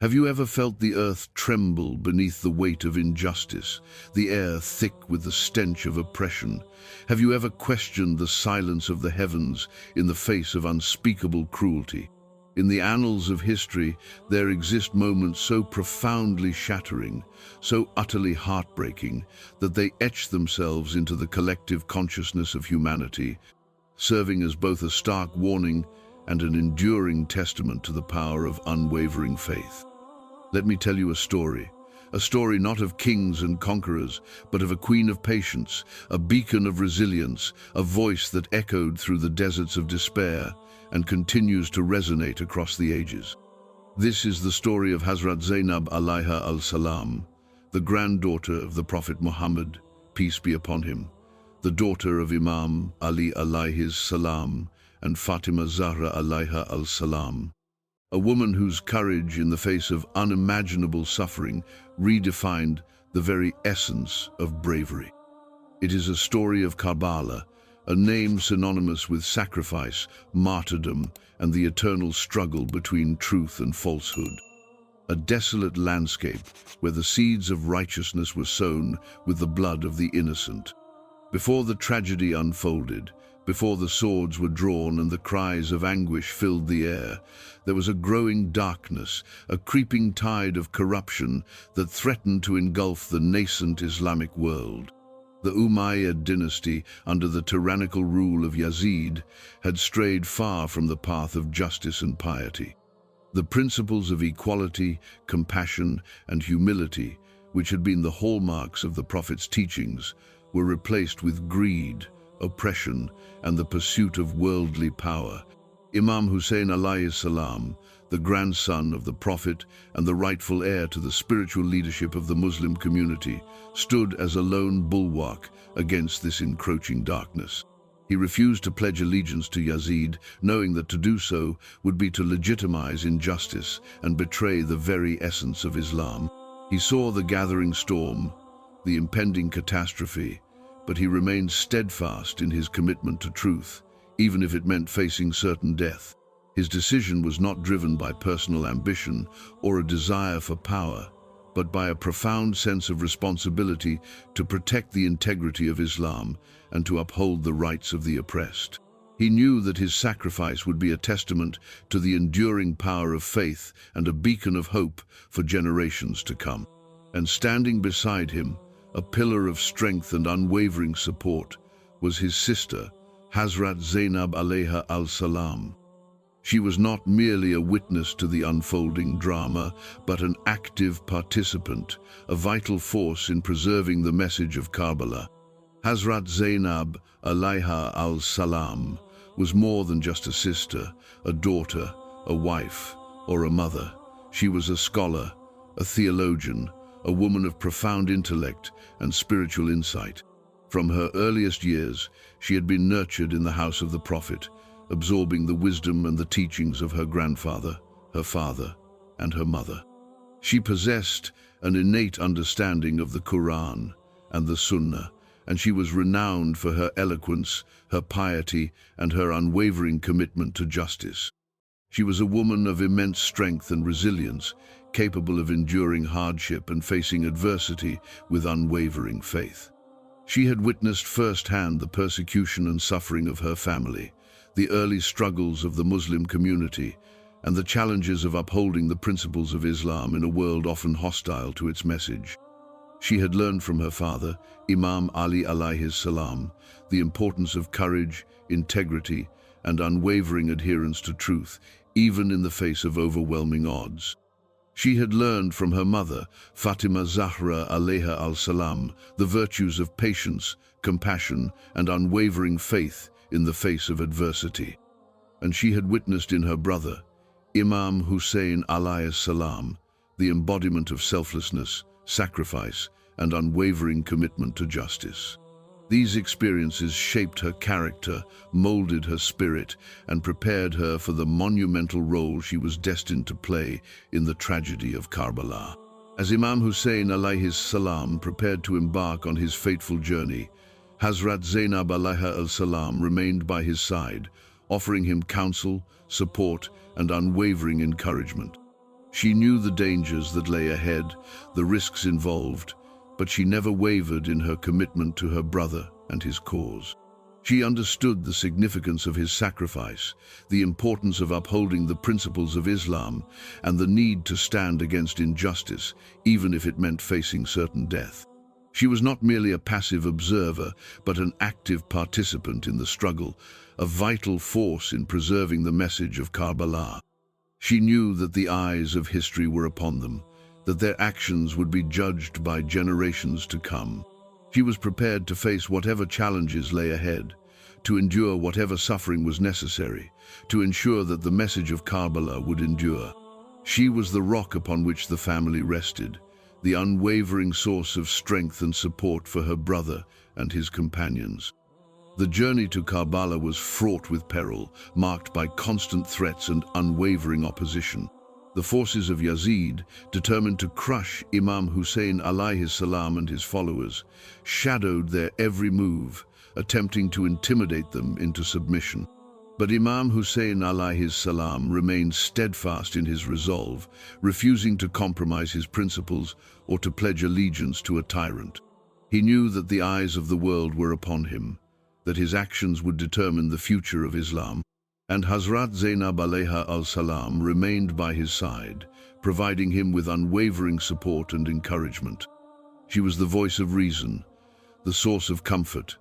Have you ever felt the earth tremble beneath the weight of injustice, the air thick with the stench of oppression? Have you ever questioned the silence of the heavens in the face of unspeakable cruelty? In the annals of history, there exist moments so profoundly shattering, so utterly heartbreaking, that they etch themselves into the collective consciousness of humanity, serving as both a stark warning and an enduring testament to the power of unwavering faith. Let me tell you a story not of kings and conquerors, but of a queen of patience, a beacon of resilience, a voice that echoed through the deserts of despair and continues to resonate across the ages. This is the story of Hazrat Zainab alayha al-salam, the granddaughter of the Prophet Muhammad, peace be upon him, the daughter of Imam Ali alayhis salam and Fatima Zahra alayha al-salam. A woman whose courage in the face of unimaginable suffering redefined the very essence of bravery. It is a story of Karbala, a name synonymous with sacrifice, martyrdom, and the eternal struggle between truth and falsehood. A desolate landscape where the seeds of righteousness were sown with the blood of the innocent. Before the tragedy unfolded, before the swords were drawn and the cries of anguish filled the air, there was a growing darkness, a creeping tide of corruption that threatened to engulf the nascent Islamic world. The Umayyad dynasty, under the tyrannical rule of Yazid, had strayed far from the path of justice and piety. The principles of equality, compassion, and humility, which had been the hallmarks of the Prophet's teachings, were replaced with greed, oppression, and the pursuit of worldly power. Imam Hussein alayhi salam, the grandson of the Prophet and the rightful heir to the spiritual leadership of the Muslim community, stood as a lone bulwark against this encroaching darkness. He refused to pledge allegiance to Yazid, knowing that to do so would be to legitimize injustice and betray the very essence of Islam. He saw the gathering storm, the impending catastrophe, but he remained steadfast in his commitment to truth, even if it meant facing certain death. His decision was not driven by personal ambition or a desire for power, but by a profound sense of responsibility to protect the integrity of Islam and to uphold the rights of the oppressed. He knew that his sacrifice would be a testament to the enduring power of faith and a beacon of hope for generations to come. And standing beside him, a pillar of strength and unwavering support, was his sister, Hazrat Zainab alayha al-salam. She was not merely a witness to the unfolding drama, but an active participant, a vital force in preserving the message of Karbala. Hazrat Zainab alayha al-salam was more than just a sister, a daughter, a wife, or a mother. She was a scholar, a theologian, a woman of profound intellect and spiritual insight. From her earliest years, she had been nurtured in the house of the Prophet, absorbing the wisdom and the teachings of her grandfather, her father, and her mother. She possessed an innate understanding of the Quran and the Sunnah, and she was renowned for her eloquence, her piety, and her unwavering commitment to justice. She was a woman of immense strength and resilience, capable of enduring hardship and facing adversity with unwavering faith. She had witnessed firsthand the persecution and suffering of her family, the early struggles of the Muslim community, and the challenges of upholding the principles of Islam in a world often hostile to its message. She had learned from her father, Imam Ali alayhis salam, the importance of courage, integrity, and unwavering adherence to truth, even in the face of overwhelming odds. She had learned from her mother, Fatima Zahra alayha al-salam, the virtues of patience, compassion, and unwavering faith in the face of adversity. And she had witnessed in her brother, Imam Hussein alayhis salam, the embodiment of selflessness, sacrifice, and unwavering commitment to justice. These experiences shaped her character, molded her spirit, and prepared her for the monumental role she was destined to play in the tragedy of Karbala. As Imam Hussein alayhis salam prepared to embark on his fateful journey, Hazrat Zainab alayha al-salam remained by his side, offering him counsel, support, and unwavering encouragement. She knew the dangers that lay ahead, the risks involved, but she never wavered in her commitment to her brother and his cause. She understood the significance of his sacrifice, the importance of upholding the principles of Islam, and the need to stand against injustice, even if it meant facing certain death. She was not merely a passive observer, but an active participant in the struggle, a vital force in preserving the message of Karbala. She knew that the eyes of history were upon them, that their actions would be judged by generations to come. She was prepared to face whatever challenges lay ahead, to endure whatever suffering was necessary, to ensure that the message of Karbala would endure. She was the rock upon which the family rested, the unwavering source of strength and support for her brother and his companions. The journey to Karbala was fraught with peril, marked by constant threats and unwavering opposition. The forces of Yazid, determined to crush Imam Hussein alayhis salam and his followers, shadowed their every move, attempting to intimidate them into submission. But Imam Hussein alayhis salam remained steadfast in his resolve, refusing to compromise his principles or to pledge allegiance to a tyrant. He knew that the eyes of the world were upon him, that his actions would determine the future of Islam, and Hazrat Zainab alayha al-salam remained by his side, providing him with unwavering support and encouragement. She was the voice of reason, the source of comfort,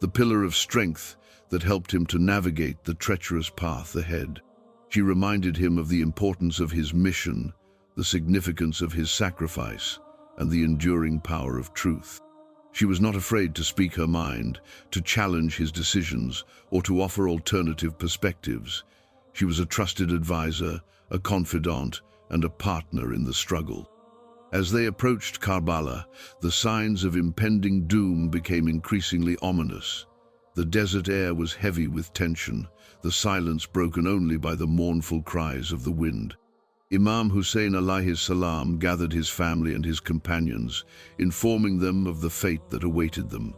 the pillar of strength that helped him to navigate the treacherous path ahead. She reminded him of the importance of his mission, the significance of his sacrifice, and the enduring power of truth. She was not afraid to speak her mind, to challenge his decisions, or to offer alternative perspectives. She was a trusted advisor, a confidant, and a partner in the struggle. As they approached Karbala, the signs of impending doom became increasingly ominous. The desert air was heavy with tension, the silence broken only by the mournful cries of the wind. Imam Hussein alayhis salam gathered his family and his companions, informing them of the fate that awaited them.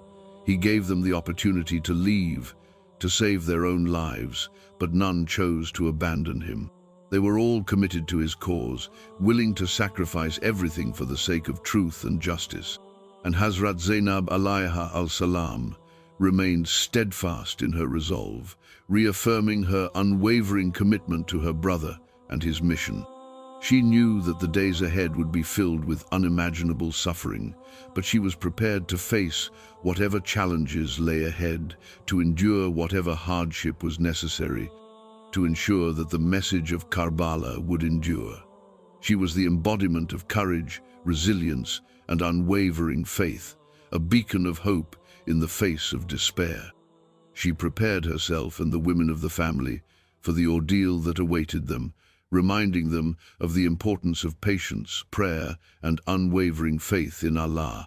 He gave them the opportunity to leave, to save their own lives, but none chose to abandon him. They were all committed to his cause, willing to sacrifice everything for the sake of truth and justice. And Hazrat Zainab alayha al-salam remained steadfast in her resolve, reaffirming her unwavering commitment to her brother and his mission. She knew that the days ahead would be filled with unimaginable suffering, but she was prepared to face whatever challenges lay ahead, to endure whatever hardship was necessary, to ensure that the message of Karbala would endure. She was the embodiment of courage, resilience, and unwavering faith, a beacon of hope in the face of despair. She prepared herself and the women of the family for the ordeal that awaited them, reminding them of the importance of patience, prayer, and unwavering faith in Allah.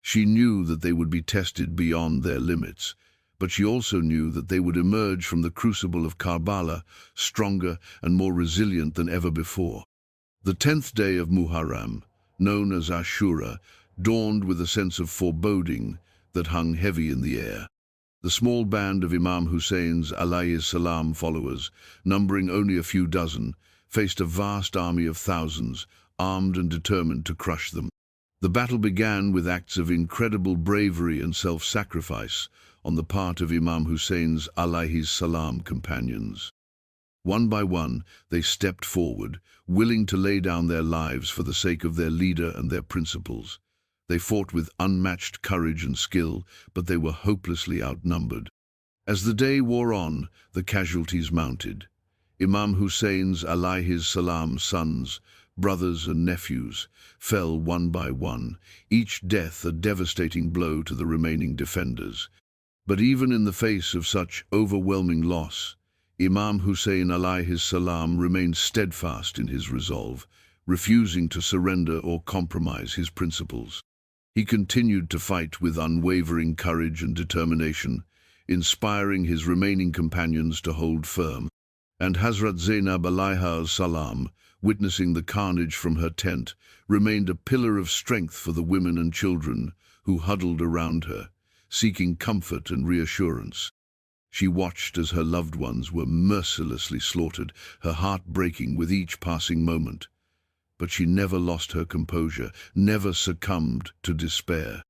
She knew that they would be tested beyond their limits, but she also knew that they would emerge from the crucible of Karbala stronger and more resilient than ever before. The 10th day of Muharram, known as Ashura, dawned with a sense of foreboding that hung heavy in the air. The small band of Imam Hussein's alayhis salam followers, numbering only a few dozen, faced a vast army of thousands, armed and determined to crush them. The battle began with acts of incredible bravery and self-sacrifice on the part of Imam Hussein's alayhis salam companions. One by one, they stepped forward, willing to lay down their lives for the sake of their leader and their principles. They fought with unmatched courage and skill, but they were hopelessly outnumbered. As the day wore on, the casualties mounted. Imam Hussein's alayhis salam sons, brothers and nephews, fell one by one, each death a devastating blow to the remaining defenders. But even in the face of such overwhelming loss, Imam Hussein alayhis salam remained steadfast in his resolve, refusing to surrender or compromise his principles. He continued to fight with unwavering courage and determination, inspiring his remaining companions to hold firm. And Hazrat Zainab alayha al-salam, witnessing the carnage from her tent, remained a pillar of strength for the women and children who huddled around her, seeking comfort and reassurance. She watched as her loved ones were mercilessly slaughtered, her heart breaking with each passing moment. but she never lost her composure, never succumbed to despair.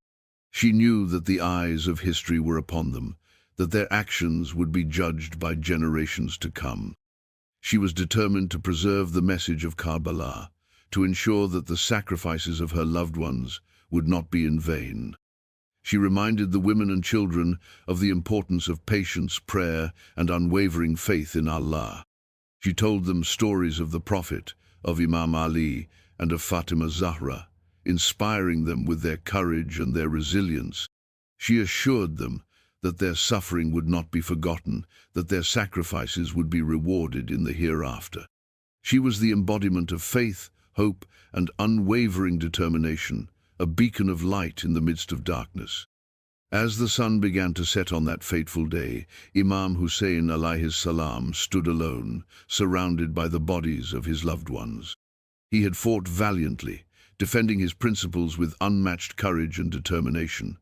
She knew that the eyes of history were upon them, that their actions would be judged by generations to come. She was determined to preserve the message of Karbala, to ensure that the sacrifices of her loved ones would not be in vain. She reminded the women and children of the importance of patience, prayer, and unwavering faith in Allah. She told them stories of the Prophet, of Imam Ali, and of Fatima Zahra, inspiring them with their courage and their resilience. She assured them that their suffering would not be forgotten, that their sacrifices would be rewarded in the hereafter. She was the embodiment of faith, hope, and unwavering determination, a beacon of light in the midst of darkness. As the sun began to set on that fateful day, Imam Hussein alayhis salam stood alone, surrounded by the bodies of his loved ones. He had fought valiantly, defending his principles with unmatched courage and determination,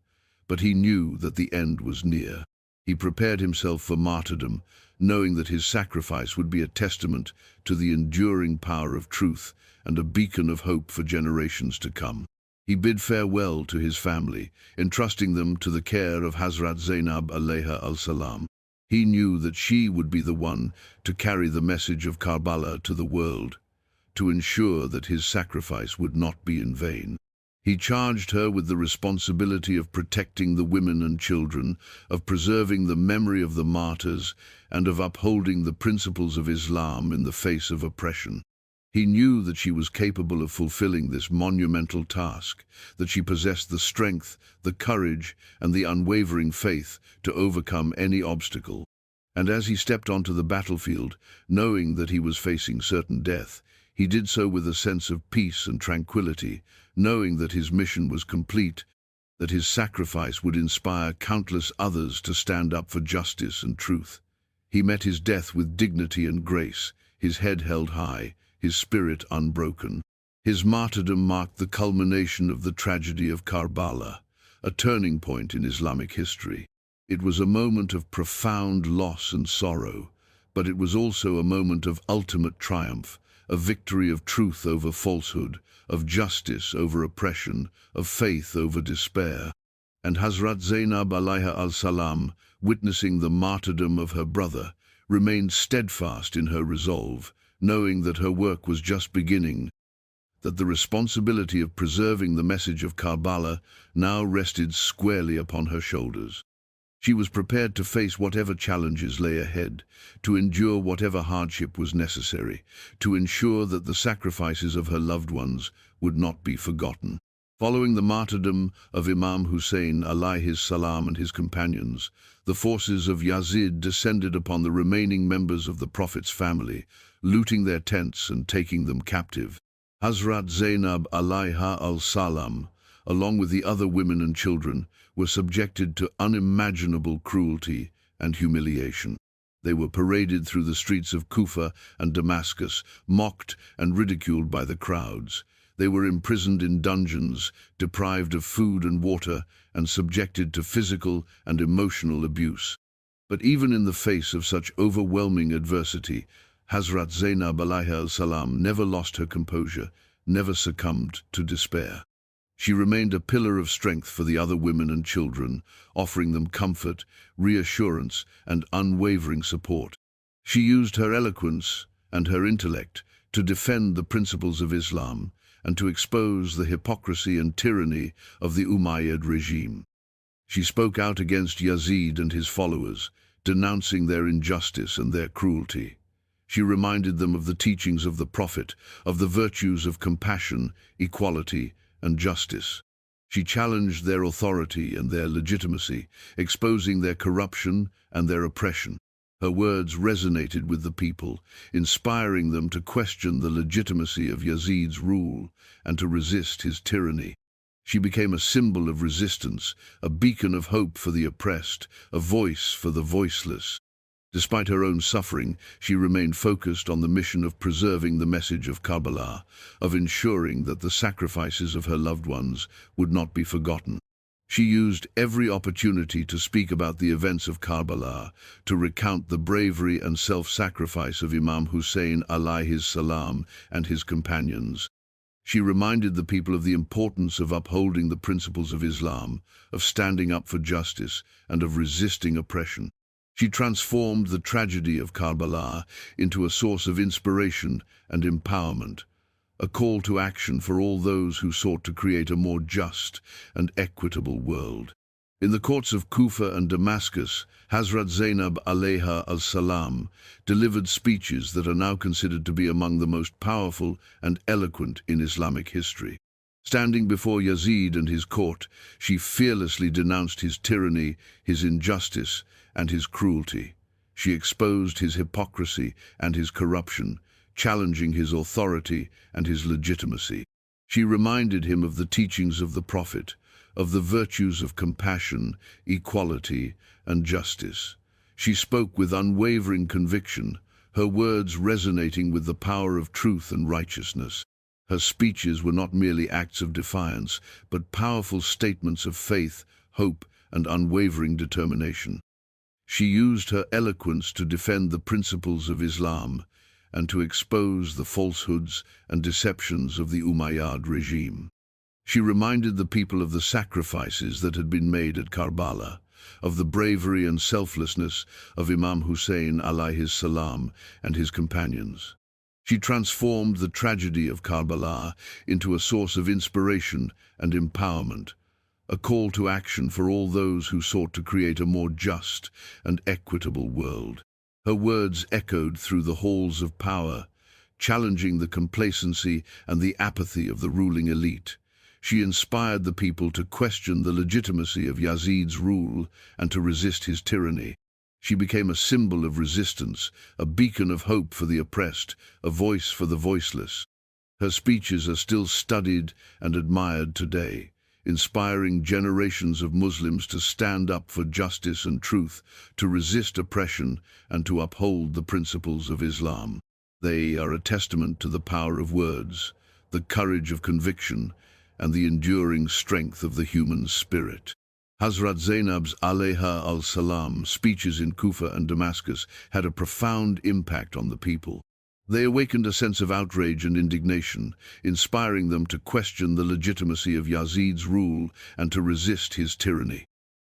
but he knew that the end was near. He prepared himself for martyrdom, knowing that his sacrifice would be a testament to the enduring power of truth and a beacon of hope for generations to come. He bid farewell to his family, entrusting them to the care of Hazrat Zainab alayha al-salam. He knew that she would be the one to carry the message of Karbala to the world, to ensure that his sacrifice would not be in vain. He charged her with the responsibility of protecting the women and children, of preserving the memory of the martyrs, and of upholding the principles of Islam in the face of oppression. He knew that she was capable of fulfilling this monumental task, that she possessed the strength, the courage, and the unwavering faith to overcome any obstacle. And as he stepped onto the battlefield, knowing that he was facing certain death, he did so with a sense of peace and tranquility, knowing that his mission was complete, that his sacrifice would inspire countless others to stand up for justice and truth. He met his death with dignity and grace, his head held high, his spirit unbroken. His martyrdom marked the culmination of the tragedy of Karbala, a turning point in Islamic history. It was a moment of profound loss and sorrow, but it was also a moment of ultimate triumph, a victory of truth over falsehood, of justice over oppression, of faith over despair. And Hazrat Zainab alayha al-salam, witnessing the martyrdom of her brother, remained steadfast in her resolve, knowing that her work was just beginning, that the responsibility of preserving the message of Karbala now rested squarely upon her shoulders. She was prepared to face whatever challenges lay ahead, to endure whatever hardship was necessary, to ensure that the sacrifices of her loved ones would not be forgotten. Following the martyrdom of Imam Hussein alayhis salam and his companions, the forces of Yazid descended upon the remaining members of the Prophet's family, looting their tents and taking them captive. Hazrat Zainab alayha al-salam, along with the other women and children, were subjected to unimaginable cruelty and humiliation. They were paraded through the streets of Kufa and Damascus, mocked and ridiculed by the crowds. They were imprisoned in dungeons, deprived of food and water, and subjected to physical and emotional abuse. But even in the face of such overwhelming adversity, Hazrat Zainab alayha salam never lost her composure, never succumbed to despair. She remained a pillar of strength for the other women and children, offering them comfort, reassurance, and unwavering support. She used her eloquence and her intellect to defend the principles of Islam and to expose the hypocrisy and tyranny of the Umayyad regime. She spoke out against Yazid and his followers, denouncing their injustice and their cruelty. She reminded them of the teachings of the Prophet, of the virtues of compassion, equality, and justice. She challenged their authority and their legitimacy, exposing their corruption and their oppression. Her words resonated with the people, inspiring them to question the legitimacy of Yazid's rule and to resist his tyranny. She became a symbol of resistance, a beacon of hope for the oppressed, a voice for the voiceless. Despite her own suffering, she remained focused on the mission of preserving the message of Karbala, of ensuring that the sacrifices of her loved ones would not be forgotten. She used every opportunity to speak about the events of Karbala, to recount the bravery and self-sacrifice of Imam Hussein alayhis salam and his companions. She reminded the people of the importance of upholding the principles of Islam, of standing up for justice, and of resisting oppression. She transformed the tragedy of Karbala into a source of inspiration and empowerment, a call to action for all those who sought to create a more just and equitable world. In the courts of Kufa and Damascus, Hazrat Zainab alayha al-salam delivered speeches that are now considered to be among the most powerful and eloquent in Islamic history. Standing before Yazid and his court, she fearlessly denounced his tyranny, his injustice, and his cruelty. She exposed his hypocrisy and his corruption, challenging his authority and his legitimacy. She reminded him of the teachings of the Prophet, of the virtues of compassion, equality, and justice. She spoke with unwavering conviction, her words resonating with the power of truth and righteousness. Her speeches were not merely acts of defiance, but powerful statements of faith, hope, and unwavering determination. She used her eloquence to defend the principles of Islam and to expose the falsehoods and deceptions of the Umayyad regime. She reminded the people of the sacrifices that had been made at Karbala, of the bravery and selflessness of Imam Hussein alayhi salam and his companions. She transformed the tragedy of Karbala into a source of inspiration and empowerment, a call to action for all those who sought to create a more just and equitable world. Her words echoed through the halls of power, challenging the complacency and the apathy of the ruling elite. She inspired the people to question the legitimacy of Yazid's rule and to resist his tyranny. She became a symbol of resistance, a beacon of hope for the oppressed, a voice for the voiceless. Her speeches are still studied and admired today, inspiring generations of Muslims to stand up for justice and truth, to resist oppression, and to uphold the principles of Islam. They are a testament to the power of words, the courage of conviction, and the enduring strength of the human spirit. Hazrat Zainab's alayha al-salam speeches in Kufa and Damascus had a profound impact on the people. They awakened a sense of outrage and indignation, inspiring them to question the legitimacy of Yazid's rule and to resist his tyranny.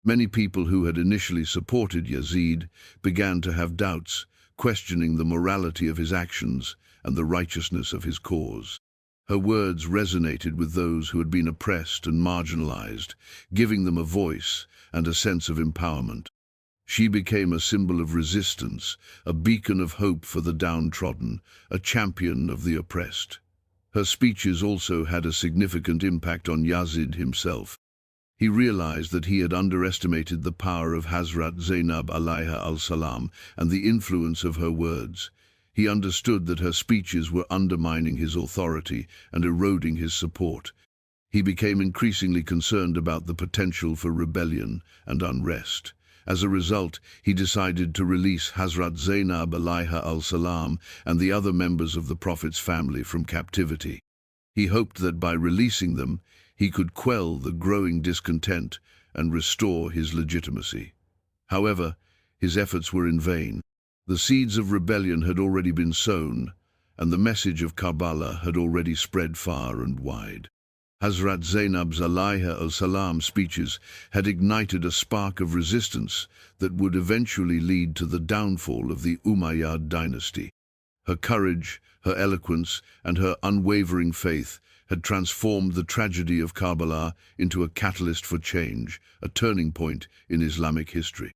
Many people who had initially supported Yazid began to have doubts, questioning the morality of his actions and the righteousness of his cause. Her words resonated with those who had been oppressed and marginalized, giving them a voice and a sense of empowerment. She became a symbol of resistance, a beacon of hope for the downtrodden, a champion of the oppressed. Her speeches also had a significant impact on Yazid himself. He realized that he had underestimated the power of Hazrat Zainab alayha al-salam and the influence of her words. He understood that her speeches were undermining his authority and eroding his support. He became increasingly concerned about the potential for rebellion and unrest. As a result, he decided to release Hazrat Zainab alayha al-salam and the other members of the Prophet's family from captivity. He hoped that by releasing them, he could quell the growing discontent and restore his legitimacy. However, his efforts were in vain. The seeds of rebellion had already been sown, and the message of Karbala had already spread far and wide. Hazrat Zainab's alayha al-salam speeches had ignited a spark of resistance that would eventually lead to the downfall of the Umayyad dynasty. Her courage, her eloquence, and her unwavering faith had transformed the tragedy of Karbala into a catalyst for change, a turning point in Islamic history.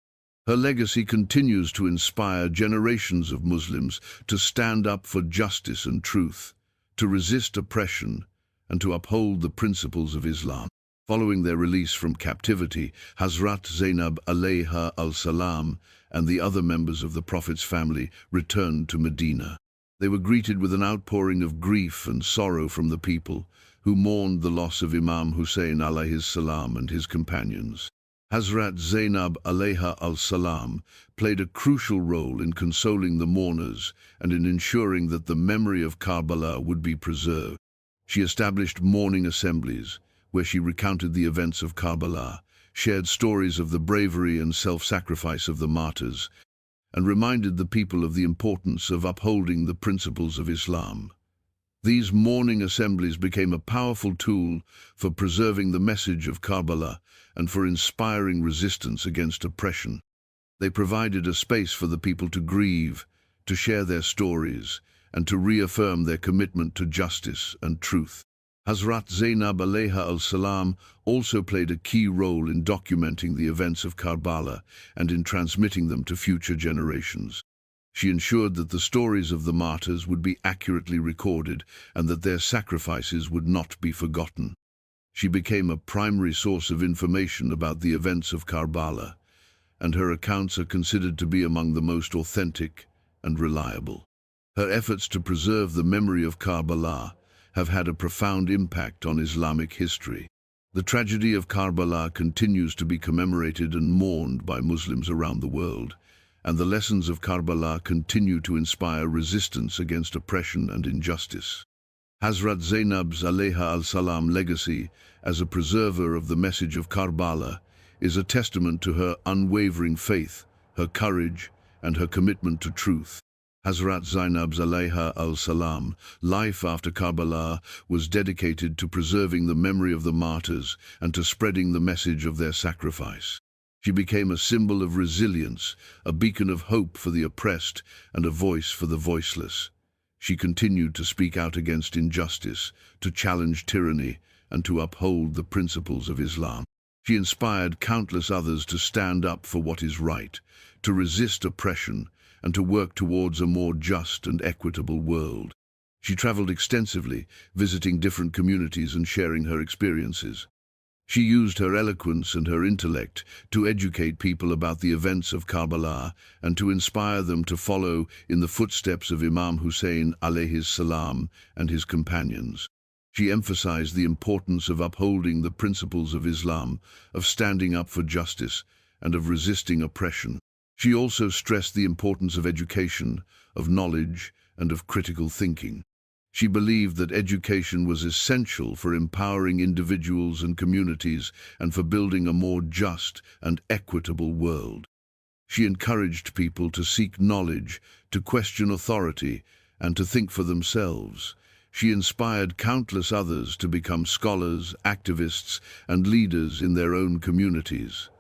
Her legacy continues to inspire generations of Muslims to stand up for justice and truth, to resist oppression, and to uphold the principles of Islam. Following their release from captivity, Hazrat Zainab alayha al-salam and the other members of the Prophet's family returned to Medina. They were greeted with an outpouring of grief and sorrow from the people, who mourned the loss of Imam Hussein alayhi salam and his companions. Hazrat Zainab alayha al-salam played a crucial role in consoling the mourners and in ensuring that the memory of Karbala would be preserved. She established mourning assemblies, where she recounted the events of Karbala, shared stories of the bravery and self-sacrifice of the martyrs, and reminded the people of the importance of upholding the principles of Islam. These mourning assemblies became a powerful tool for preserving the message of Karbala and for inspiring resistance against oppression. They provided a space for the people to grieve, to share their stories, and to reaffirm their commitment to justice and truth. Hazrat Zainab alayha al-salam also played a key role in documenting the events of Karbala and in transmitting them to future generations. She ensured that the stories of the martyrs would be accurately recorded and that their sacrifices would not be forgotten. She became a primary source of information about the events of Karbala, and her accounts are considered to be among the most authentic and reliable. Her efforts to preserve the memory of Karbala have had a profound impact on Islamic history. The tragedy of Karbala continues to be commemorated and mourned by Muslims around the world, and the lessons of Karbala continue to inspire resistance against oppression and injustice. Hazrat Zainab's alayha al-salam legacy as a preserver of the message of Karbala is a testament to her unwavering faith, her courage, and her commitment to truth. Hazrat Zainab's alayha al-salam life after Karbala was dedicated to preserving the memory of the martyrs and to spreading the message of their sacrifice. She became a symbol of resilience, a beacon of hope for the oppressed, and a voice for the voiceless. She continued to speak out against injustice, to challenge tyranny, and to uphold the principles of Islam. She inspired countless others to stand up for what is right, to resist oppression, and to work towards a more just and equitable world. She traveled extensively, visiting different communities and sharing her experiences. She used her eloquence and her intellect to educate people about the events of Karbala and to inspire them to follow in the footsteps of Imam Hussein alayhis salam and his companions. She emphasized the importance of upholding the principles of Islam, of standing up for justice, and of resisting oppression. She also stressed the importance of education, of knowledge, and of critical thinking. She believed that education was essential for empowering individuals and communities and for building a more just and equitable world. She encouraged people to seek knowledge, to question authority, and to think for themselves. She inspired countless others to become scholars, activists, and leaders in their own communities.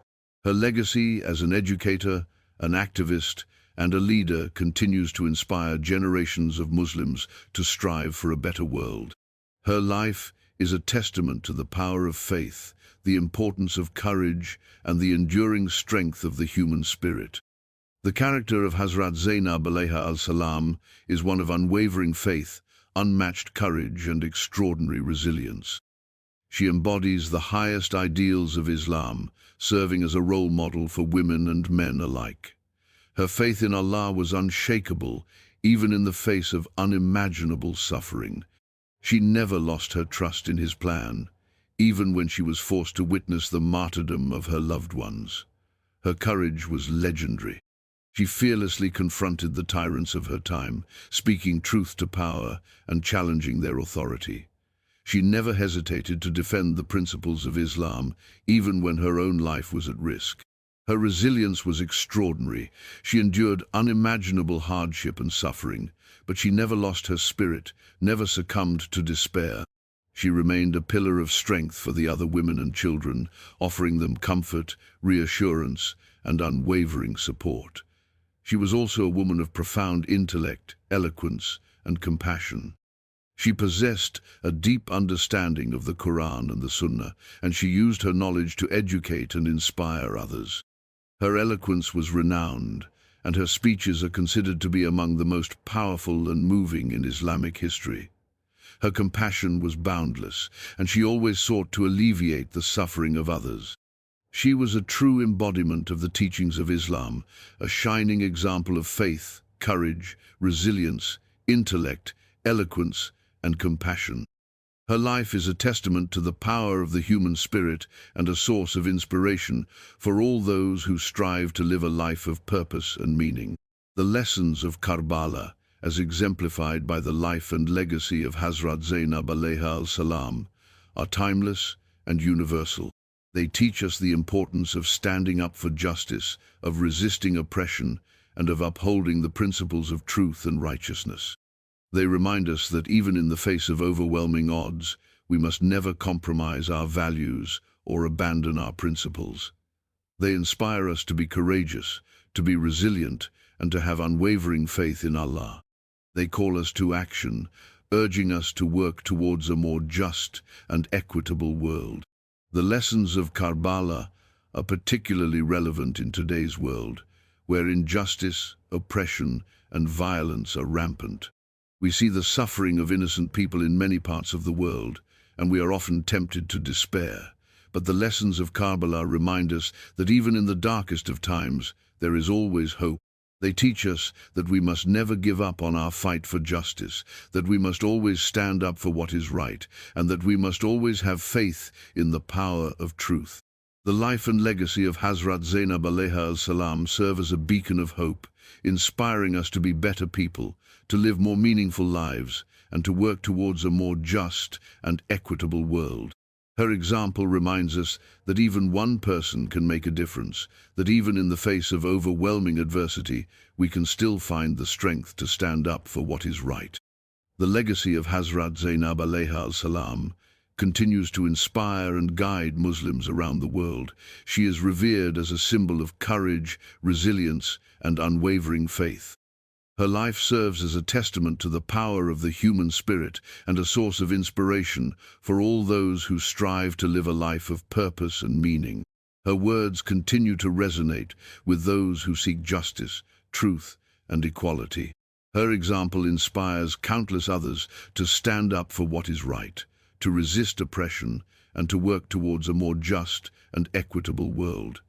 Her legacy as an educator, an activist, and a leader continues to inspire generations of Muslims to strive for a better world. Her life is a testament to the power of faith, the importance of courage, and the enduring strength of the human spirit. The character of Hazrat Zainab alayha al-salam is one of unwavering faith, unmatched courage, and extraordinary resilience. She embodies the highest ideals of Islam, serving as a role model for women and men alike. Her faith in Allah was unshakable, even in the face of unimaginable suffering. She never lost her trust in His plan, even when she was forced to witness the martyrdom of her loved ones. Her courage was legendary. She fearlessly confronted the tyrants of her time, speaking truth to power and challenging their authority. She never hesitated to defend the principles of Islam, even when her own life was at risk. Her resilience was extraordinary. She endured unimaginable hardship and suffering, but she never lost her spirit, never succumbed to despair. She remained a pillar of strength for the other women and children, offering them comfort, reassurance, and unwavering support. She was also a woman of profound intellect, eloquence, and compassion. She possessed a deep understanding of the Quran and the Sunnah, and she used her knowledge to educate and inspire others. Her eloquence was renowned, and her speeches are considered to be among the most powerful and moving in Islamic history. Her compassion was boundless, and she always sought to alleviate the suffering of others. She was a true embodiment of the teachings of Islam, a shining example of faith, courage, resilience, intellect, eloquence, and compassion. Her life is a testament to the power of the human spirit and a source of inspiration for all those who strive to live a life of purpose and meaning. The lessons of Karbala, as exemplified by the life and legacy of Hazrat Zainab alayha al-salam, are timeless and universal. They teach us the importance of standing up for justice, of resisting oppression, and of upholding the principles of truth and righteousness. They remind us that even in the face of overwhelming odds, we must never compromise our values or abandon our principles. They inspire us to be courageous, to be resilient, and to have unwavering faith in Allah. They call us to action, urging us to work towards a more just and equitable world. The lessons of Karbala are particularly relevant in today's world, where injustice, oppression, and violence are rampant. We see the suffering of innocent people in many parts of the world, and we are often tempted to despair. But the lessons of Karbala remind us that even in the darkest of times, there is always hope. They teach us that we must never give up on our fight for justice, that we must always stand up for what is right, and that we must always have faith in the power of truth. The life and legacy of Hazrat Zainab alayha salam serve as a beacon of hope, inspiring us to be better people, to live more meaningful lives, and to work towards a more just and equitable world. Her example reminds us that even one person can make a difference, that even in the face of overwhelming adversity, we can still find the strength to stand up for what is right. The legacy of Hazrat Zainab alayha salam continues to inspire and guide Muslims around the world. She is revered as a symbol of courage, resilience, and unwavering faith. Her life serves as a testament to the power of the human spirit and a source of inspiration for all those who strive to live a life of purpose and meaning. Her words continue to resonate with those who seek justice, truth, and equality. Her example inspires countless others to stand up for what is right, to resist oppression, and to work towards a more just and equitable world.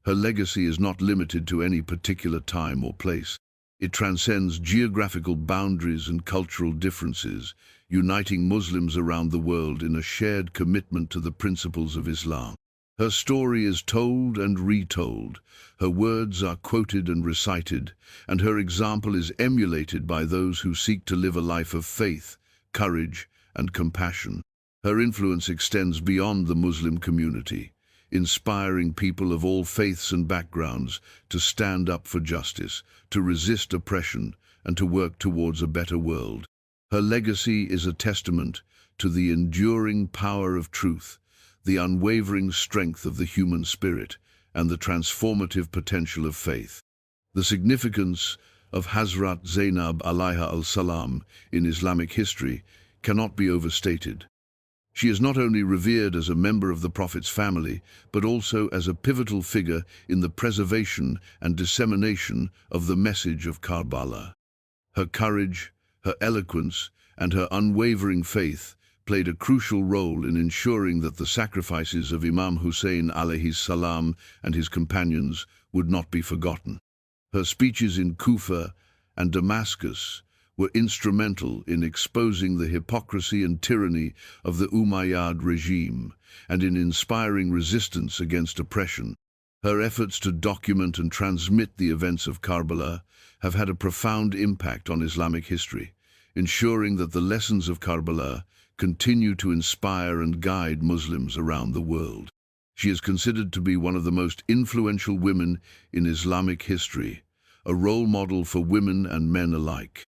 Her legacy is not limited to any particular time or place. It transcends geographical boundaries and cultural differences, uniting Muslims around the world in a shared commitment to the principles of Islam. Her story is told and retold, her words are quoted and recited, and her example is emulated by those who seek to live a life of faith, courage, and compassion. Her influence extends beyond the Muslim community, inspiring people of all faiths and backgrounds to stand up for justice, to resist oppression, and to work towards a better world. Her legacy is a testament to the enduring power of truth, the unwavering strength of the human spirit, and the transformative potential of faith. The significance of Hazrat Zainab alayha salam in Islamic history cannot be overstated. She is not only revered as a member of the Prophet's family, but also as a pivotal figure in the preservation and dissemination of the message of Karbala. Her courage, her eloquence, and her unwavering faith played a crucial role in ensuring that the sacrifices of Imam Hussein alayhi salam and his companions would not be forgotten. Her speeches in Kufa and Damascus were instrumental in exposing the hypocrisy and tyranny of the Umayyad regime and in inspiring resistance against oppression. Her efforts to document and transmit the events of Karbala have had a profound impact on Islamic history, ensuring that the lessons of Karbala continue to inspire and guide Muslims around the world. She is considered to be one of the most influential women in Islamic history, a role model for women and men alike.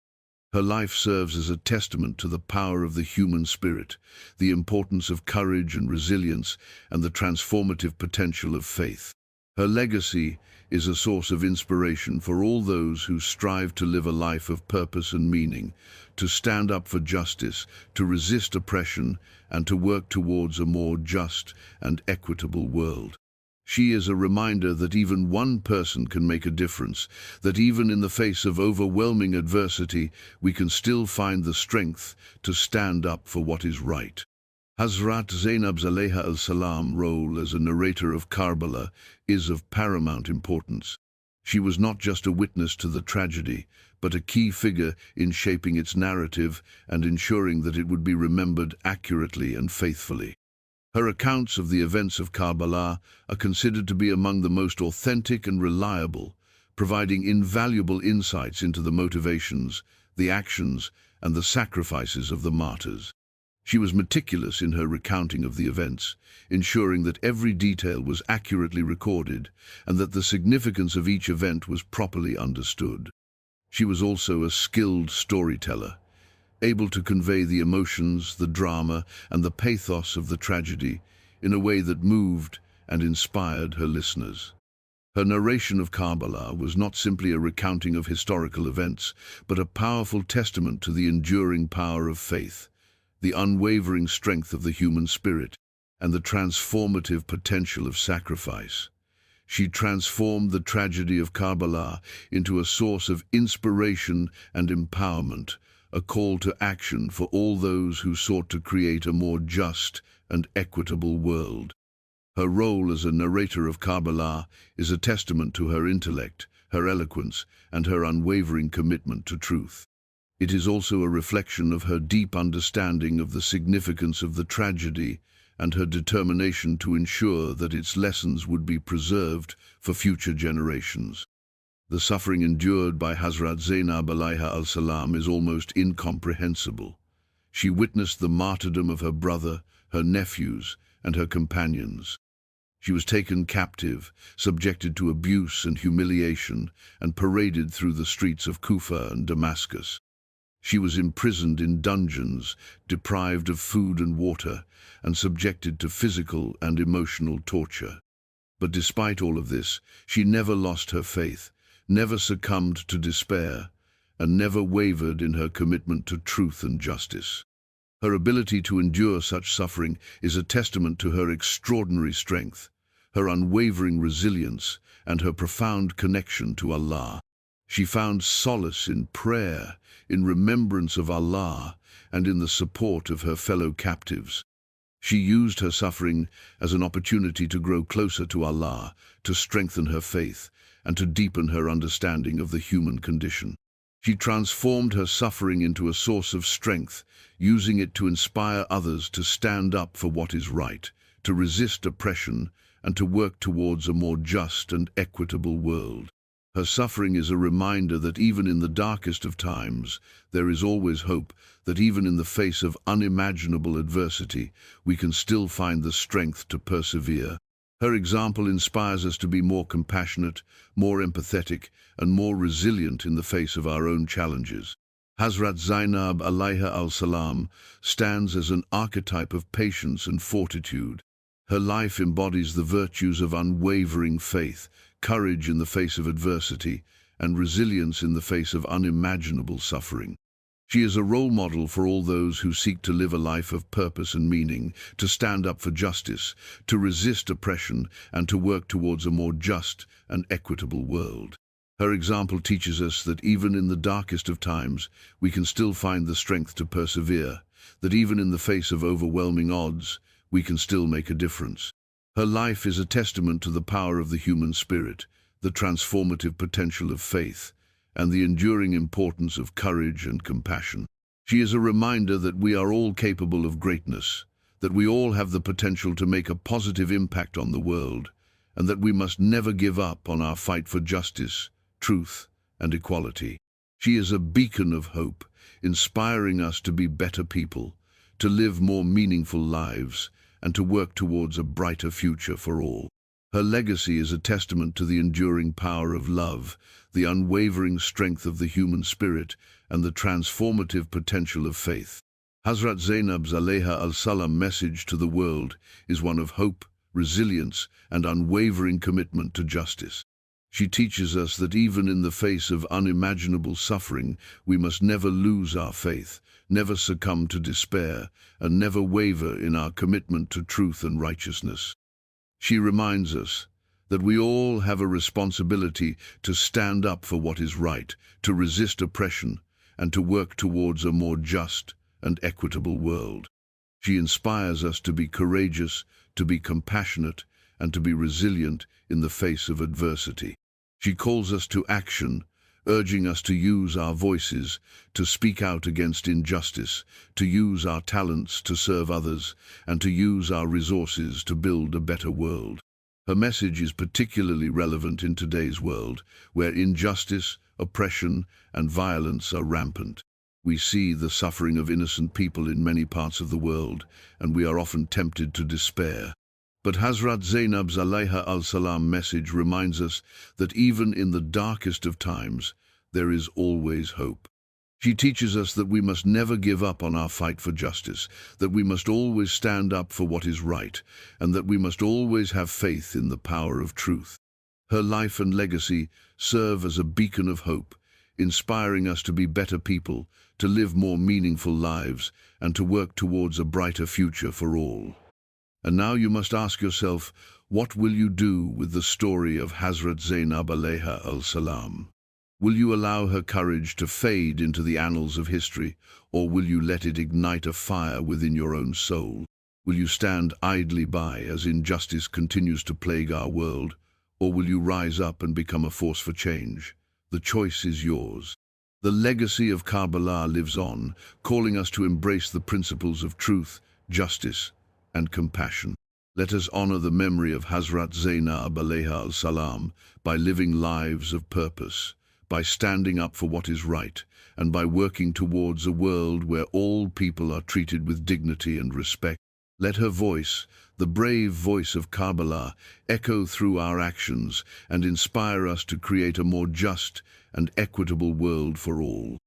Her life serves as a testament to the power of the human spirit, the importance of courage and resilience, and the transformative potential of faith. Her legacy is a source of inspiration for all those who strive to live a life of purpose and meaning, to stand up for justice, to resist oppression, and to work towards a more just and equitable world. She is a reminder that even one person can make a difference, that even in the face of overwhelming adversity, we can still find the strength to stand up for what is right. Hazrat Zainab's alayha salam role as a narrator of Karbala is of paramount importance. She was not just a witness to the tragedy, but a key figure in shaping its narrative and ensuring that it would be remembered accurately and faithfully. Her accounts of the events of Karbala are considered to be among the most authentic and reliable, providing invaluable insights into the motivations, the actions, and the sacrifices of the martyrs. She was meticulous in her recounting of the events, ensuring that every detail was accurately recorded and that the significance of each event was properly understood. She was also a skilled storyteller, able to convey the emotions, the drama, and the pathos of the tragedy in a way that moved and inspired her listeners. Her narration of Karbala was not simply a recounting of historical events, but a powerful testament to the enduring power of faith, the unwavering strength of the human spirit, and the transformative potential of sacrifice. She transformed the tragedy of Karbala into a source of inspiration and empowerment, a call to action for all those who sought to create a more just and equitable world. Her role as a narrator of Karbala is a testament to her intellect, her eloquence, and her unwavering commitment to truth. It is also a reflection of her deep understanding of the significance of the tragedy and her determination to ensure that its lessons would be preserved for future generations. The suffering endured by Hazrat Zainab alayha salam is almost incomprehensible. She witnessed the martyrdom of her brother, her nephews, and her companions. She was taken captive, subjected to abuse and humiliation, and paraded through the streets of Kufa and Damascus. She was imprisoned in dungeons, deprived of food and water, and subjected to physical and emotional torture. But despite all of this, she never lost her faith, never succumbed to despair, and never wavered in her commitment to truth and justice. Her ability to endure such suffering is a testament to her extraordinary strength, her unwavering resilience, and her profound connection to Allah. She found solace in prayer, in remembrance of Allah, and in the support of her fellow captives. She used her suffering as an opportunity to grow closer to Allah, to strengthen her faith, and to deepen her understanding of the human condition. She transformed her suffering into a source of strength, using it to inspire others to stand up for what is right, to resist oppression, and to work towards a more just and equitable world. Her suffering is a reminder that even in the darkest of times, there is always hope, that even in the face of unimaginable adversity, we can still find the strength to persevere. Her example inspires us to be more compassionate, more empathetic, and more resilient in the face of our own challenges. Hazrat Zainab alayha salam stands as an archetype of patience and fortitude. Her life embodies the virtues of unwavering faith, courage in the face of adversity, and resilience in the face of unimaginable suffering. She is a role model for all those who seek to live a life of purpose and meaning, to stand up for justice, to resist oppression, and to work towards a more just and equitable world. Her example teaches us that even in the darkest of times, we can still find the strength to persevere, that even in the face of overwhelming odds, we can still make a difference. Her life is a testament to the power of the human spirit, the transformative potential of faith, and the enduring importance of courage and compassion. She is a reminder that we are all capable of greatness, that we all have the potential to make a positive impact on the world, and that we must never give up on our fight for justice, truth, and equality. She is a beacon of hope, inspiring us to be better people, to live more meaningful lives, and to work towards a brighter future for all. Her legacy is a testament to the enduring power of love, the unwavering strength of the human spirit, and the transformative potential of faith. Hazrat Zainab's alayha salam message to the world is one of hope, resilience, and unwavering commitment to justice. She teaches us that even in the face of unimaginable suffering, we must never lose our faith, never succumb to despair, and never waver in our commitment to truth and righteousness. She reminds us that we all have a responsibility to stand up for what is right, to resist oppression, and to work towards a more just and equitable world. She inspires us to be courageous, to be compassionate, and to be resilient in the face of adversity. She calls us to action, urging us to use our voices, to speak out against injustice, to use our talents to serve others, and to use our resources to build a better world. Her message is particularly relevant in today's world, where injustice, oppression, and violence are rampant. We see the suffering of innocent people in many parts of the world, and we are often tempted to despair. But Hazrat Zainab's alayha salam message reminds us that even in the darkest of times, there is always hope. She teaches us that we must never give up on our fight for justice, that we must always stand up for what is right, and that we must always have faith in the power of truth. Her life and legacy serve as a beacon of hope, inspiring us to be better people, to live more meaningful lives, and to work towards a brighter future for all. And now you must ask yourself, what will you do with the story of Hazrat Zainab alayha al-salam? Will you allow her courage to fade into the annals of history, or will you let it ignite a fire within your own soul? Will you stand idly by as injustice continues to plague our world, or will you rise up and become a force for change? The choice is yours. The legacy of Karbala lives on, calling us to embrace the principles of truth, justice, and compassion. Let us honor the memory of Hazrat Zainab alayha al-salam by living lives of purpose, by standing up for what is right, and by working towards a world where all people are treated with dignity and respect. Let her voice, the brave voice of Karbala, echo through our actions and inspire us to create a more just and equitable world for all.